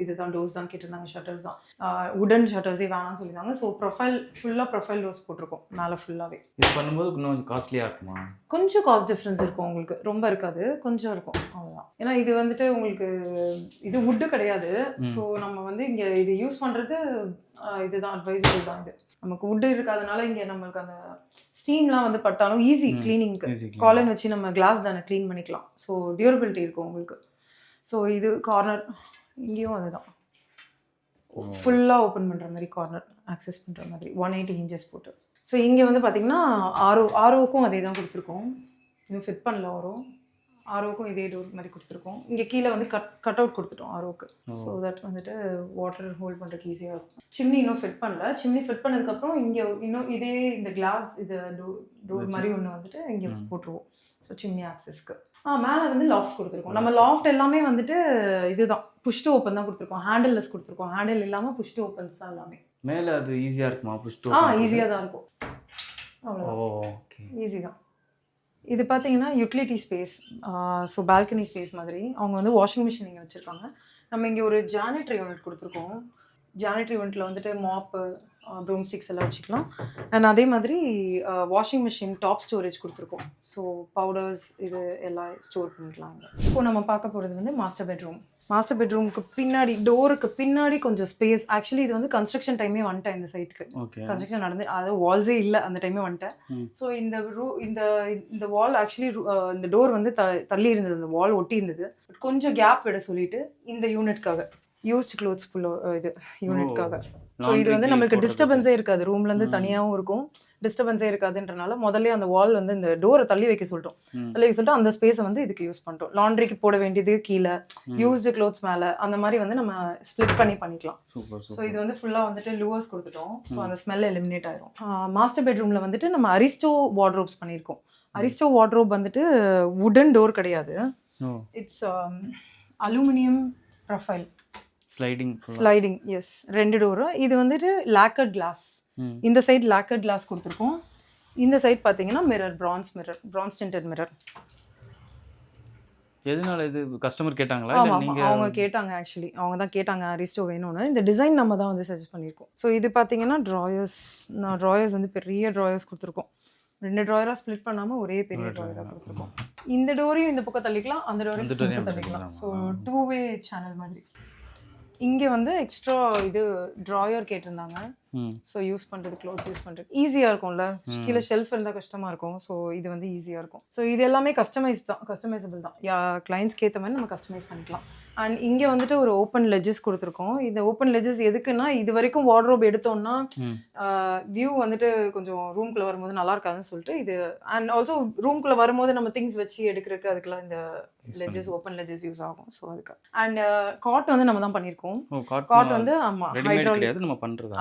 இதுதான் டோர்ஸ் தான் கேட்டிருந்தாங்க, ஷட்டர்ஸ் தான். உடன் ஷட்டர்ஸே வேணாம்னு சொல்லியிருந்தாங்க. ஸோ ஃபுல்லாக ப்ரொஃபைல் டோர்ஸ் போட்டிருக்கோம் மேலே ஃபுல்லாகவே. இது பண்ணும்போது கொஞ்சம் காஸ்ட்லியாக இருக்குமா? கொஞ்சம் காஸ்ட் டிஃப்ரென்ஸ் இருக்கும் உங்களுக்கு, ரொம்ப இருக்காது, கொஞ்சம் இருக்கும், அவ்வளோதான். ஏன்னா இது வந்துட்டு உங்களுக்கு இது வுட்டு கிடையாது. ஸோ நம்ம வந்து இங்கே இது யூஸ் பண்ணுறது இதுதான் அட்வைசபிள் தான். இது நமக்கு வுட்டு இருக்காதனால இங்கே நம்மளுக்கு அந்த ஸ்டீம்லாம் வந்து பட்டாலும் ஈஸி க்ளீனிங்க்கு. காலன் வச்சு நம்ம கிளாஸ் தானே க்ளீன் பண்ணிக்கலாம். ஸோ டியூரபிலிட்டி இருக்கும் உங்களுக்கு. ஸோ இது கார்னர், இங்கேயும் அதுதான் ஃபுல்லாக ஓப்பன் பண்ணுற மாதிரி, கார்னர் ஆக்சஸ் பண்ணுற மாதிரி 180 inches போட்டு. ஸோ இங்கே வந்து பார்த்திங்கன்னா ஆரோவுக்கும் அதே தான் கொடுத்துருக்கோம். இன்னும் ஃபிட் பண்ணல ஆரோவுக்கும் இதே டோர் மாதிரி கொடுத்துருக்கோம். இங்கே கீழே வந்து கட் அவுட் கொடுத்துட்டோம் ஆரோவுக்கு. ஸோ தட் வந்துட்டு வாட்டர் ஹோல்ட் பண்ணுறதுக்கு ஈஸியாக இருக்கும். சிம்னி இன்னும் ஃபிட் பண்ணல. சிம்னி ஃபிட் பண்ணதுக்கப்புறம் இங்கே இன்னும் இதே இந்த கிளாஸ் இது டோர் மாதிரி ஒன்று வந்துட்டு இங்கே போட்டுருவோம். ஸோ சிம்னி ஆக்சஸ்க்கு. மேலே வந்து லாஃப்ட் கொடுத்துருக்கோம். நம்ம லாஃப்ட் எல்லாமே வந்துட்டு இதுதான் புஷ் டு ஓப்பன் தான் கொடுத்துருக்கோம். ஹேண்டில்லெஸ் கொடுத்துருக்கோம். ஹேண்டில் இல்லாமல் புஷ் டு ஓப்பன்ஸ் தான் எல்லாமே. மேலே அது ஈஸியாக இருக்குமா புஷ் டு? ஈஸியாக தான் இருக்கும், அவ்வளோ ஈஸி தான். இது பார்த்தீங்கன்னா utility space. So balcony space மாதிரி. அவங்க வந்து வாஷிங் மிஷின் இங்கே வச்சுருக்காங்க. நம்ம இங்கே ஒரு ஜானிட்ரி யூனிட் கொடுத்துருக்கோம். ஜானிட்ரி யூனிட்டில் வந்துட்டு மாப்பு, ப்ரூம் ஸ்டிக்ஸ் எல்லாம் வச்சுக்கலாம். அண்ட் அதே மாதிரி வாஷிங் மிஷின் டாப் ஸ்டோரேஜ் கொடுத்துருக்கோம். ஸோ பவுடர்ஸ் இது எல்லாம் ஸ்டோர் பண்ணிக்கலாம். இப்போ நம்ம பார்க்க போகிறது வந்து மாஸ்டர் பெட்ரூம். மாஸ்டர் பெட்ரூமுக்கு பின்னாடி, டோருக்கு பின்னாடி கொஞ்சம் ஸ்பேஸ். ஆக்சுவலி இது வந்து கன்ஸ்ட்ரக்ஷன் டைமே வந்துட்டேன் இந்த சைட்டுக்கு. கன்ஸ்ட்ரக்ஷன் நடந்து அது வால்ஸே இல்லை அந்த டைமே வந்துட்டேன். ஸோ இந்த வால் ஆக்சுவலி இந்த டோர் வந்து தள்ளி இருந்தது, இந்த வால் ஒட்டி இருந்தது. கொஞ்சம் கேப் விட சொல்லிட்டு இந்த யூனிட்காக, யூஸ்ட் க்ளோத்ஸ் இது யூனிட்காக. ஸோ இது வந்து நம்மளுக்கு டிஸ்டர்பன்ஸே இருக்காது, ரூம்லேருந்து தனியாகவும் இருக்கும், டிஸ்டர்பன்ஸே இருக்காதுன்றனால முதல்ல அந்த வால் வந்து இந்த டோரை தள்ளி வைக்க சொல்லிட்டு அந்த ஸ்பேஸை வந்து இதுக்கு யூஸ் பண்ணிட்டோம். லாண்ட்ரிக்கு போட வேண்டியது கீழே, யூஸ்டு க்ளோத்ஸ் மேலே, அந்த மாதிரி வந்து நம்ம ஸ்ப்ளிட் பண்ணிக்கலாம். ஸோ இது வந்து ஃபுல்லாக வந்துட்டு லூவர்ஸ் கொடுத்துட்டோம். ஸோ அந்த ஸ்மெல் எலிமினேட் ஆயிரும். மாஸ்டர் பெட்ரூமில் வந்துட்டு நம்ம அரிஸ்டோ வார்ட்ரோப்ஸ் பண்ணியிருக்கோம். அரிஸ்டோ வார்ட்ரோப் வந்துட்டு வுடன் டோர் கிடையாது, இட்ஸ் அலுமினியம் ப்ரொஃபைல் ஸ்லைடிங். Yes, 2 door. இது வந்துட்டு லாக்கர்ட் கிளாஸ். இந்த சைடு லாக்கர்ட் கிளாஸ் கொடுத்துருக்கோம். இந்த சைடு பார்த்தீங்கன்னா மிரர், பிரான்ஸ் டிண்டட் மிரர். எதனால இது கஸ்டமர் கேட்டாங்களா? அவங்க கேட்டாங்க, ஆக்சுவலி அவங்க தான் கேட்டாங்க அரிஸ்டோ வேணும்னு. இந்த டிசைன் நம்ம தான் வந்து சஜஸ்ட் பண்ணியிருக்கோம். ஸோ இது பார்த்தீங்கன்னா ட்ராயர்ஸ் வந்து பெரிய ட்ராயர்ஸ் கொடுத்துருக்கோம். 2 ட்ராயராக ஸ்ப்ளிட் பண்ணாமல் ஒரே பெரிய ட்ராயராக கொடுத்துருக்கோம். இந்த டோரையும் இந்த பக்கம் தள்ளிக்கலாம், அந்த டோரையும் இந்த பக்கம் தள்ளிக்கலாம். ஸோ 2-way சேனல் மாதிரி. இங்கே வந்து எக்ஸ்ட்ரா இது ட்ராயர் கேட்டிருந்தாங்க. ஸோ யூஸ் பண்ணுறது, க்ளோத்ஸ் யூஸ் பண்ணுறது ஈஸியாக இருக்கும்ல. கீழே ஷெல்ஃப் இருந்தால் கஷ்டமாக இருக்கும். ஸோ இது வந்து ஈஸியாக இருக்கும். ஸோ இது எல்லாமே கஸ்டமைசபிள் தான். கிளைண்ட்ஸ்க்கு ஏற்ற மாதிரி நம்ம கஸ்டமைஸ் பண்ணிக்கலாம். அண்ட் இங்கே வந்துட்டு ஒரு ஓப்பன் லெஜஸ் கொடுத்துருக்கோம். இந்த ஓப்பன் லெஜஸ் எதுக்குன்னா, இது வரைக்கும் வார்ட்ரோப் எடுத்தோம்னா வியூ வந்துட்டு கொஞ்சம் ரூம்குள்ளே வரும்போது நல்லா இருக்காதுன்னு சொல்லிட்டு இது. அண்ட் ஆல்சோ ரூம்குள்ளே வரும்போது நம்ம திங்ஸ் வச்சு எடுக்கிறதுக்கு அதுக்கெல்லாம் இந்த லெஜஸ், ஓப்பன் லெஜஸ் யூஸ் ஆகும். ஸோ அதுக்கு. அண்ட் காட் வந்து நம்ம தான் பண்ணியிருக்கோம். காட் வந்து ஆமாம் ஹைட்ராலிக் நம்ம பண்ணுறது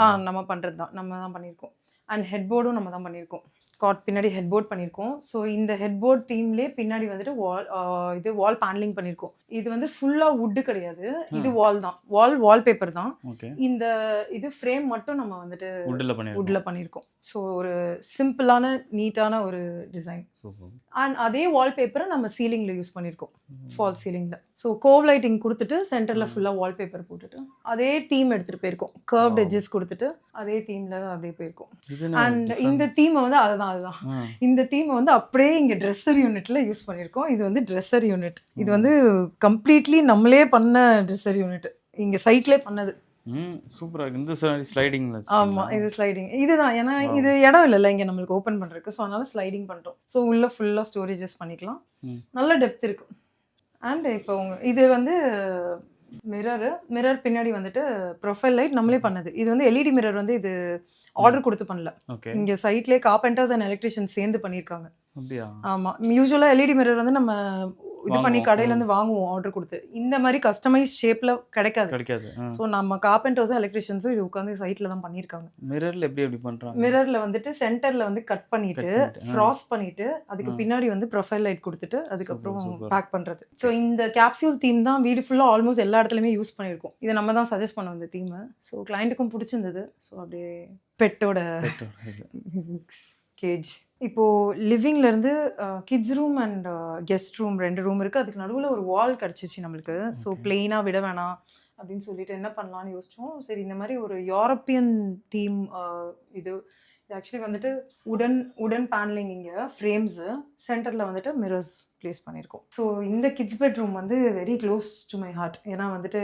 தான், நம்ம தான் பண்ணியிருக்கோம். அண்ட் ஹெட் போர்டும் நம்ம தான் பண்ணியிருக்கோம். காட் பின்னாடி ஹெட் போர்ட் பண்ணியிருக்கோம். ஸோ இந்த ஹெட் போர்ட் தீம்லேயே பின்னாடி வந்துட்டு வால் பேனலிங் பண்ணியிருக்கோம். இது வந்து ஃபுல்லாக வுட்டு கிடையாது, இது வால் தான், வால்பேப்பர் தான். ஓகே. இந்த இது ஃப்ரேம் மட்டும் நம்ம வந்துட்டு வுட்ல வுட்ல பண்ணியிருக்கோம். ஸோ ஒரு சிம்பிளான நீட்டான ஒரு டிசைன். சூப்பர். அண்ட் அதே வால்பேப்பரை நம்ம சீலிங்கில் யூஸ் பண்ணியிருக்கோம், ஃபால் சீலிங்கில். ஸோ கோவ் லைட்டிங் கொடுத்துட்டு சென்டரில் ஃபுல்லாக வால்பேப்பர் போட்டுட்டு அதே தீம் எடுத்துகிட்டு போயிருக்கோம். கர்வ்ட் எட்ஜஸ் கொடுத்துட்டு அதே தீமில் அப்படியே போயிருக்கோம். அண்ட் இந்த தீமை வந்து அதுதான் இந்த தீமை வந்து அப்படியே இங்கே ட்ரெஸ்ஸர் யூனிட்ல யூஸ் பண்ணியிருக்கோம். இது வந்து ட்ரெஸ்ஸர் யூனிட். இது வந்து கம்ப்ளீட்லி நம்மளே பண்ண ட்ரெஸ்ஸர் யூனிட், இங்கே சைட்லேயே பண்ணது. சூப்பரா இருக்கு. இந்த ஸ்லைடிங்ல ஆமா, இது ஸ்லைடிங். இதுதான், ஏன்னா இது இடம் இல்லைல்ல இங்கே நம்மளுக்கு ஓப்பன் பண்ணுறதுக்கு. ஸோ அதனால ஸ்லைடிங் பண்ணிட்டோம். ஸோ உள்ள ஃபுல்லாக ஸ்டோரேஜஸ் பண்ணிக்கலாம். நல்ல டெப்த் இருக்கும். அண்ட் இப்போ இது வந்து மிரர் பின்னாடி வந்துட்டு ப்ரொஃபைல் லைட் நம்மளே பண்ணது. இது வந்து எல்இடி மிரர் வந்து இது ஆர்டர் கொடுத்து பண்ணல, இங்கே சைட்லேயே கார்பெண்டர்ஸ் அண்ட் எலக்ட்ரிஷியன்ஸ் சேர்ந்து பண்ணியிருக்காங்க. ஆமா, யூஸ்வலாக எல்இடி மிரர் வந்து நம்ம இது பண்ணி கடையிலேருந்து வாங்குவோம் ஆர்டர் கொடுத்து. இந்த மாதிரி கஸ்டமைஸ் ஷேப்பில் கிடைக்காது. ஸோ நம்ம கார்பெண்டர்ஸும் எலக்ட்ரிஷியன்ஸும் இது உட்காந்து சைட்டில் தான் பண்ணியிருக்காங்க. மிரரில் எப்படி பண்ணுறாங்க? மிரரில் வந்துட்டு சென்டரில் வந்து கட் பண்ணிட்டு ஃப்ராஸ்ட் பண்ணிட்டு அதுக்கு பின்னாடி வந்து ப்ரொஃபைல் லைட் கொடுத்துட்டு அதுக்கப்புறம் பேக் பண்ணுறது. ஸோ இந்த கேப்சூல் தீம் தான் வீடு ஃபுல்லாக ஆல்மோஸ்ட் எல்லா இடத்துலையுமே யூஸ் பண்ணியிருக்கோம். இதை நம்ம தான் சஜஸ்ட் பண்ண வந்த தீமை. ஸோ கிளைண்ட்டுக்கும் பிடிச்சிருந்தது. ஸோ அப்படியே பெட்டோட கேஜ். இப்போது லிவிங்லேருந்து kids room and guest room 2 room இருக்குது. அதுக்கு நடுவில் ஒரு வால் கிடச்சிச்சு நம்மளுக்கு. ஸோ பிளெயினாக விட வேணாம் அப்படின்னு சொல்லிட்டு என்ன பண்ணலான்னு யோசித்தோம். சரி, இந்த மாதிரி ஒரு யூரோப்பியன் தீம். இது ஆக்சுவலி வந்துட்டு உடன் பேனலிங், இங்கே ஃப்ரேம்ஸு, சென்டரில் வந்துட்டு மிரர்ஸ் ப்ளேஸ் பண்ணியிருக்கோம். ஸோ இந்த கிட்ஸ் பெட்ரூம் வந்து very close to my heart. ஏன்னா வந்துட்டு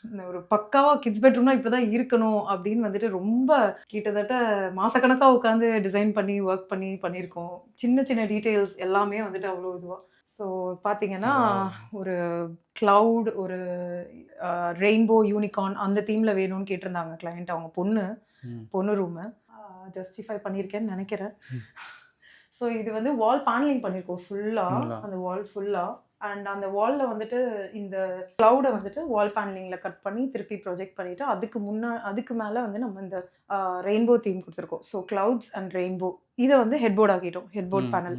இந்த ஒரு பக்காவாக கிட்ஸ் பெட்ரூம்னா இப்படி தான் இருக்கணும் அப்படின்னு வந்துட்டு ரொம்ப கிட்டத்தட்ட மாதக்கணக்காக உட்காந்து டிசைன் பண்ணி ஒர்க் பண்ணியிருக்கோம். சின்ன சின்ன டீட்டெயில்ஸ் எல்லாமே வந்துட்டு அவ்வளோ இதுவாக. ஸோ பார்த்தீங்கன்னா ஒரு க்ளவுட், ஒரு ரெயின்போ யூனிகார்ன் அந்த தீமில் வேணும்னு கேட்டிருந்தாங்க கிளையண்ட். அவங்க பொண்ணு ரூமு ஜஸ்டிஃபை பண்ணியிருக்கேன்னு நினைக்கிறேன். ஸோ இது வந்து வால் பேனலிங் பண்ணியிருக்கோம் ஃபுல்லாக, அந்த வால் ஃபுல்லாக. அண்ட் அந்த வாலில் வந்துட்டு இந்த க்ளவுடை வந்துட்டு வால் பேனலிங்கில் கட் பண்ணி திருப்பி ப்ரொஜெக்ட் பண்ணிவிட்டு அதுக்கு மேலே வந்து நம்ம இந்த ரெயின்போ தீம் கொடுத்துருக்கோம். ஸோ க்ளவுட்ஸ் அண்ட் ரெயின்போ இதை வந்து ஹெட்போர்ட் ஆக்கிட்டோம், ஹெட்போர்ட் பேனல்.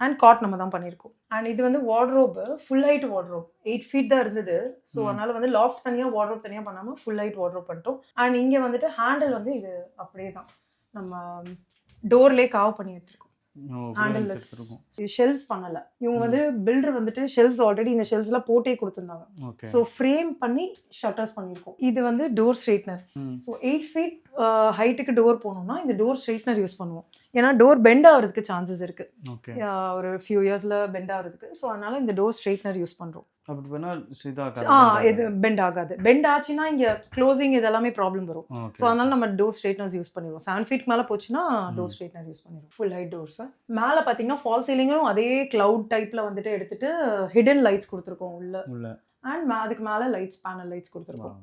அண்ட் காட் நம்ம தான் பண்ணியிருக்கோம். அண்ட் இது வந்து wardrobe, full height wardrobe, 8 feet தான் இருந்தது. ஸோ அதனால் வந்து லாஃப்ட் தனியாக வார்ட்ரோப் தனியாக பண்ணாமல் ஃபுல் ஹைட் வார்ட்ரோப் பண்ணிட்டோம். அண்ட் இங்கே வந்துட்டு ஹேண்டில் வந்து இது அப்படியே தான் நம்ம டோர்லேயே காவ் பண்ணி எடுத்துருக்கோம். ஹேண்டில்லெஸ், ஷெல்ஃப்ஸ் பண்ணலை. இவங்க வந்து பில்டர் வந்துட்டு ஷெல்ஃப்ஸ் ஆல்ரெடி இந்த ஷெல்ஃப்ஸ்லாம் போட்டே கொடுத்துருந்தாங்க. ஸோ ஃப்ரேம் பண்ணி ஷட்டர்ஸ் பண்ணியிருக்கோம். இது வந்து டோர் ஸ்ட்ரெயிட்னர். ஸோ 8 feet ஹைட்டுக்கு டோர் போனோம்னா இந்த டோர் ஸ்ட்ரெயிட்னர் யூஸ் பண்ணுவோம். ஏன்னா டோர் பெண்ட் ஆகிறதுக்கு சான்சஸ் இருக்கு, ஒரு ஃபியூ இயர்ஸ்ல பெண்ட் ஆகிறதுக்கு. ஸோ அதனால இந்த டோர் ஸ்ட்ரெயிட்னர் யூஸ் பண்றோம். இது பெண்ட் ஆகாது. பெண்ட் ஆச்சுன்னா இங்க க்ளோசிங் இதெல்லாமே ப்ராப்ளம் வரும். ஸோ அதனால நம்ம டோர் ஸ்ட்ரெயிட்னர்ஸ் யூஸ் பண்ணிடுவோம். 7 feet மேலே போச்சுன்னா டோர் ஸ்ட்ரெயிட்னர் யூஸ் பண்ணிடுவோம். Full height doors. மேலே பார்த்தீங்கன்னா ஃபால் சீலிங்கும் அதே கிளவுட் டைப்ல வந்துட்டு எடுத்துட்டு ஹிடன் லைட்ஸ் கொடுத்துருக்கோம் உள்ள. அண்ட் அதுக்கு மேலே லைட்ஸ், பேனல் லைட்ஸ் கொடுத்துருக்கோம்.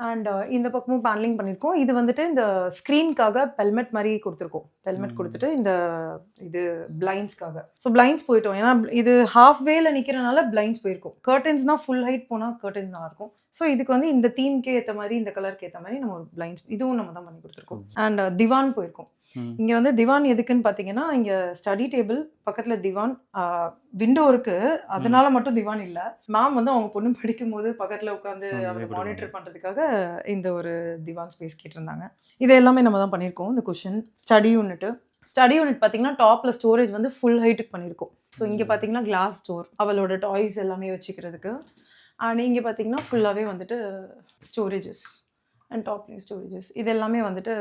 அண்ட் இந்த பக்கமும் பேனலிங் பண்ணியிருக்கோம். இது வந்துட்டு இந்த ஸ்க்ரீனுக்காக பெல்மெட் மாதிரி கொடுத்துருக்கோம். பெல்மெட் கொடுத்துட்டு இந்த இது பிளைண்ட்ஸ்க்காக. ஸோ பிளைண்ட்ஸ் போயிட்டோம். ஏன்னா இது ஹாஃப் வேல நிற்கிறனால பிளைண்ட்ஸ் போயிருக்கும். கர்டன்ஸ்னால் ஃபுல் ஹைட் போனால் கர்டன்ஸ் நல்லா இருக்கும். ஸோ இதுக்கு வந்து இந்த தீம்க்கே ஏற்ற மாதிரி, இந்த கலருக்கு ஏற்ற மாதிரி நம்ம ஒரு பிளைண்ட்ஸ் இதுவும் நம்ம தான் பண்ணி கொடுத்துருக்கோம். அண்ட் திவான் போயிருக்கோம். இங்கே வந்து திவான் எதுக்குன்னு பார்த்தீங்கன்னா, இங்கே ஸ்டடி டேபிள் பக்கத்தில் திவான், விண்டோ இருக்கு, அதனால மட்டும் திவான் இல்லை. மேம் வந்து அவங்க பொண்ணு படிக்கும் போது பக்கத்தில் உட்காந்து அவருக்கு மானிட்டர் பண்ணுறதுக்காக இந்த ஒரு திவான் ஸ்பேஸ் கேட்டிருந்தாங்க. இது எல்லாமே நம்ம தான் பண்ணியிருக்கோம். இந்த குஷன், ஸ்டடி யூனிட் பார்த்தீங்கன்னா டாப்பில் ஸ்டோரேஜ் வந்து ஃபுல் ஹைட்டுக்கு பண்ணியிருக்கோம். ஸோ இங்கே பார்த்தீங்கன்னா கிளாஸ் ஸ்டோர், அவளோட டாய்ஸ் எல்லாமே வச்சுக்கிறதுக்கு. அண்ட் இங்கே பார்த்தீங்கன்னா ஃபுல்லாகவே வந்துட்டு ஸ்டோரேஜஸ் அண்ட் டாப்லேயும் ஸ்டோரேஜஸ். இது எல்லாமே வந்துட்டு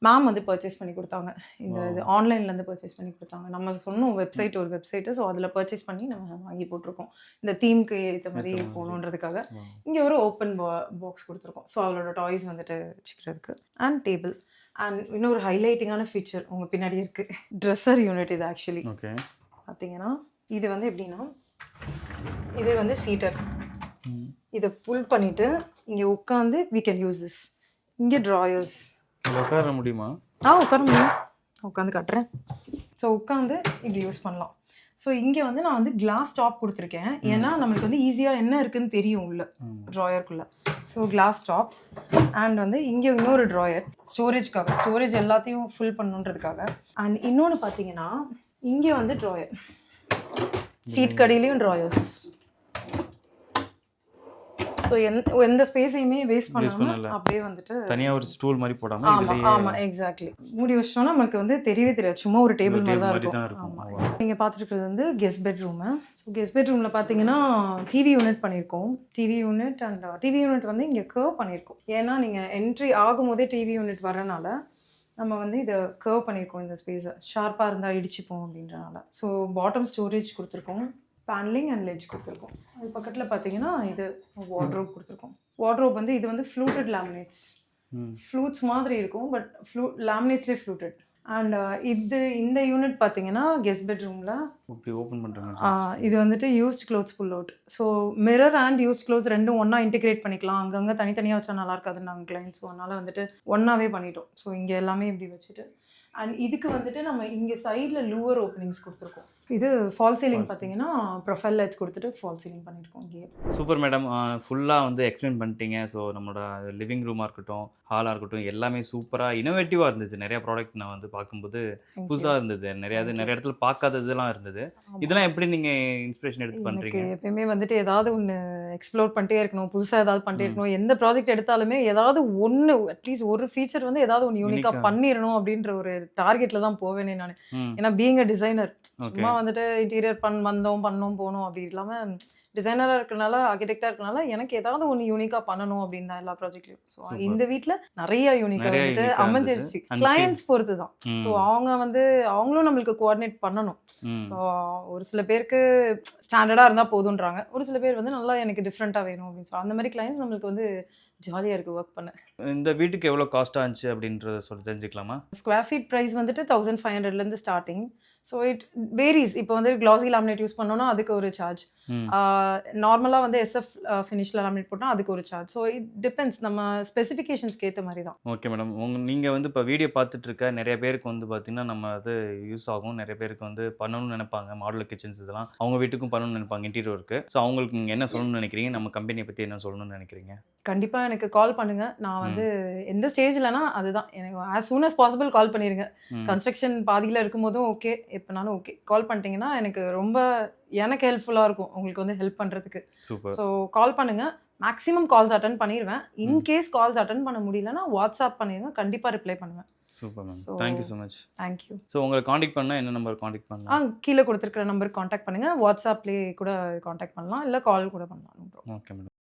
மேம் வந்து பர்ச்சேஸ் பண்ணி கொடுத்தாங்க. இது ஆன்லைன்லேருந்து பர்ச்சேஸ் பண்ணி கொடுத்தாங்க. நம்ம சொன்னோம் ஒரு வெப்சைட்டு. ஸோ அதில் பர்ச்சேஸ் பண்ணி நம்ம வாங்கி போட்டிருக்கோம். இந்த தீம்க்கு ஏற்ற மாதிரி போகணுன்றதுக்காக. இங்கே ஒரு ஓப்பன் பாக்ஸ் கொடுத்துருக்கோம். ஸோ அவளோட டாய்ஸ் வந்துட்டு வச்சுக்கிறதுக்கு. And table. அண்ட் இன்னொரு ஹைலைட்டிங்கான ஃபீச்சர் உங்கள் பின்னாடி இருக்குது, ட்ரெஸ்ஸர் யூனிட். இது ஆக்சுவலி பார்த்தீங்கன்னா இது வந்து எப்படின்னா, இது வந்து சீட்டர். இதை புல் பண்ணிவிட்டு இங்கே உட்காந்து we can use this. இங்கே ட்ராயர்ஸ். உட்கார முடியுமா? உட்கார முடியும். உட்காந்து காட்டுறேன். ஸோ உட்காந்து இப்படி யூஸ் பண்ணலாம். ஸோ இங்கே வந்து நான் வந்து கிளாஸ் டாப் கொடுத்துருக்கேன். ஏன்னா நம்மளுக்கு வந்து ஈஸியாக என்ன இருக்குன்னு தெரியும் உள்ள ட்ராயருக்குள்ளே. ஸோ கிளாஸ் டாப் அண்ட் வந்து இங்கே இன்னொரு ட்ராயர் ஸ்டோரேஜ்க்காக, ஸ்டோரேஜ் எல்லாத்தையும் ஃபில் பண்ணுன்றதுக்காக. அண்ட் இன்னொன்று பார்த்தீங்கன்னா இங்கே வந்து ட்ராயர், சீட் கடையிலையும் ட்ராயர்ஸ். ஸோ எந்த ஸ்பேஸையுமே வேஸ்ட் பண்ணாமல் அப்படியே வந்துட்டு தனியாக ஒரு ஸ்டூல் மாதிரி போடாமல். ஆமாம் எக்ஸாக்ட்லி. மூடி வச்சோன்னா நமக்கு வந்து தெரியவே தெரியாது, சும்மா ஒரு டேபிள் மாதிரி தான் இருக்கும். ஆமாம். நீங்கள் பார்த்துருக்கிறது வந்து கெஸ்ட் பெட்ரூமு. ஸோ கெஸ்ட் பெட்ரூமில் பார்த்தீங்கன்னா டிவி யூனிட் பண்ணியிருக்கோம். TV unit and TV unit வந்து இங்கே கர்வ் பண்ணியிருக்கோம். ஏன்னா நீங்கள் என்ட்ரி ஆகும்போதே டிவி யூனிட் வரனால நம்ம வந்து இதை கர்வ் பண்ணியிருக்கோம். இந்த ஸ்பேஸை ஷார்ப்பாக இருந்தால் இடிச்சுப்போம் அப்படின்றனால. ஸோ பாட்டம் ஸ்டோரேஜ் கொடுத்துருக்கோம், பேனலிங் அண்ட் லெட்ஜ் கொடுத்துருக்கோம். அது பக்கத்தில் பார்த்தீங்கன்னா இது வார்ட்ரோப் கொடுத்துருக்கோம். வார்ட்ரோப் வந்து இது வந்து ஃப்ளூட்டட் லேமினேட்ஸ், ஃப்ளூட்ஸ் மாதிரி இருக்கும் பட் லேமினேட்ஸ்லேயே ஃப்ளூட்டட். அண்ட் இந்த யூனிட் பார்த்தீங்கன்னா கெஸ்ட் பெட்ரூமில் இப்படி ஓப்பன் பண்ணுறாங்க. இது வந்துட்டு used clothes pull out. So mirror and used clothes ரெண்டும் ஒன்றா இன்டிகிரேட் பண்ணிக்கலாம். அங்கங்கே தனித்தனியாக வச்சா நல்லா இருக்காதுன்னு நாங்கள் கிளைண்ட்ஸ், ஸோ அதனால் வந்துட்டு ஒன்றாவே பண்ணிட்டோம். ஸோ இங்கே எல்லாமே இப்படி வச்சுட்டு அண்ட் இதுக்கு வந்துட்டு நம்ம இங்கே சைடில் லூவர் ஓப்பனிங்ஸ் கொடுத்துருக்கோம். இது ஃபால் சீலிங் பார்த்தீங்கன்னா ப்ரொஃபைல் லைட்ஸ் கொடுத்துட்டு ஃபால் சீலிங் பண்ணியிருக்கோம் இங்கே. சூப்பர் மேடம், ஃபுல்லாக வந்து எக்ஸ்பிளைன் பண்ணிட்டீங்க. ஸோ நம்மளோட லிவிங் ரூமாக இருக்கட்டும், ஹாலாக இருக்கட்டும், எல்லாமே சூப்பராக இனோவேட்டிவாக இருந்துச்சு. நிறைய ப்ராடக்ட் நான் வந்து பார்க்கும்போது புதுசாக இருந்தது. நிறைய இடத்துல பார்க்காததெல்லாம் இருந்தது. இதெல்லாம் எப்படி நீங்கள் இன்ஸ்பிரேஷன் எடுத்து பண்ணுறீங்க? எப்பயுமே வந்துட்டு ஏதாவது ஒன்று எக்ஸ்ப்ளோர் பண்ணிட்டே இருக்கணும், புதுசாக ஏதாவது பண்ணிட்டே இருக்கணும். எந்த ப்ராஜெக்ட் எடுத்தாலுமே ஏதாவது ஒன்று அட்லீஸ்ட் ஒரு ஃபீச்சர் வந்து ஏதாவது ஒன்று யூனிக்காக பண்ணிடணும் அப்படின்ற ஒரு டார்கெட்டில் தான் போவேனே நான். ஏன்னா பீயிங் அ டிசைனர், சும்மா வந்துட்டு இன்டீரியர் பண்ணோம் போனோம் அப்படி இல்லாமல் டிசைனராக இருக்கனால, ஆர்கிடெக்டாக இருக்கனால எனக்கு ஏதாவது ஒன்று யூனிக்காக பண்ணணும் அப்படின்னு தான் எல்லா ப்ராஜெக்ட்லையும். ஸோ இந்த வீட்டில் நிறைய யூனிக்காக வந்துட்டு அமைஞ்சிருச்சு. கிளையன்ட்ஸ் பொறுத்து தான். ஸோ அவங்களும் நம்மளுக்கு கோஆர்டினேட் பண்ணணும். ஸோ ஒரு சில பேருக்கு ஸ்டாண்டர்டாக இருந்தால் போதுன்றாங்க, ஒரு சில பேர் வந்து நல்லா எனக்கு டிஃப்ரெண்ட்டாக வேணும் அப்படின்னு சொல்லி அந்த மாதிரி கிளையன்ட்ஸ் நம்மளுக்கு வந்து ஜாலியாக இருக்குது ஒர்க் பண்ண. இந்த வீட்டுக்கு எவ்வளோ காஸ்ட்டாக இருந்துச்சு அப்படின்றத சொல்லி தெரிஞ்சுக்கலாமா? ஸ்கொயர் ஃபீட் ப்ரைஸ் வந்துட்டு 1500 ஸ்டார்டிங். So it varies. இப்போ வந்து கிளாசி லாமினேட் யூஸ் பண்ணோன்னா அதுக்கு ஒரு சார்ஜ், நார்மலாக வந்து எஸ்எஃப் ஃபினிஷில் லாமினேட் போட்டால் அதுக்கு ஒரு சார்ஜ். ஸோ இட் டிபெண்ட்ஸ் நம்ம ஸ்பெசிஃபிகேஷன்ஸ்க்கு ஏற்ற மாதிரி தான். ஓகே மேடம், நீங்கள் வந்து இப்போ வீடியோ பார்த்துட்டு இருக்க நிறைய பேருக்கு வந்து பார்த்தீங்கன்னா நம்ம அது யூஸ் ஆகும். நிறைய பேருக்கு வந்து பண்ணணும்னு நினைப்பாங்க, மாடுலர் கிச்சன்ஸ் இதெல்லாம் அவங்க வீட்டுக்கும் பண்ணணும்னு நினைப்பாங்க, இன்டீரியர் ஒர்க்கு. ஸோ அவங்களுக்கு நீங்கள் என்ன சொல்லணும்னு நினைக்கிறீங்க? நம்ம கம்பெனியை பற்றி என்ன சொல்லணும்னு நினைக்கிறீங்க? கண்டிப்பாக எனக்கு கால் பண்ணுங்கள். நான் வந்து எந்த ஸ்டேஜ்லனா அதுதான் எனக்கு ஆஸ் சூன் அஸ் பாசிபிள் கால் பண்ணிடுங்க. கன்ஸ்ட்ரக்ஷன் பாதியில் இருக்கும்போதும் ஓகே, எப்போனாலும் ஓகே. கால் பண்ணிட்டீங்கன்னா எனக்கு எனக்கு ஹெல்ப்ஃபுல்லாக இருக்கும் உங்களுக்கு வந்து ஹெல்ப் பண்ணுறதுக்கு. ஸோ கால் பண்ணுங்கள். மேக்ஸிமம் கால்ஸ் அட்டன் பண்ணிடுவேன். இன்கேஸ் கால்ஸ் அட்டன் பண்ண முடியலன்னா வாட்ஸ்அப் பண்ணிடுங்க, கண்டிப்பாக ரிப்ளை பண்ணுவேன். Super ma'am, thank you so much. Thank you. So உங்களை காண்டாக்ட் பண்ணால் என்ன நம்பர் காண்டாக்ட் பண்ணலாம்? கீழே கொடுத்துருக்கிற நம்பருக்கு காண்டாக்ட் பண்ணுங்கள். வாட்ஸ்அப்லேயே கூட காண்டாக்ட் பண்ணலாம், இல்லை கால் கூட பண்ணலாம். Okay madam.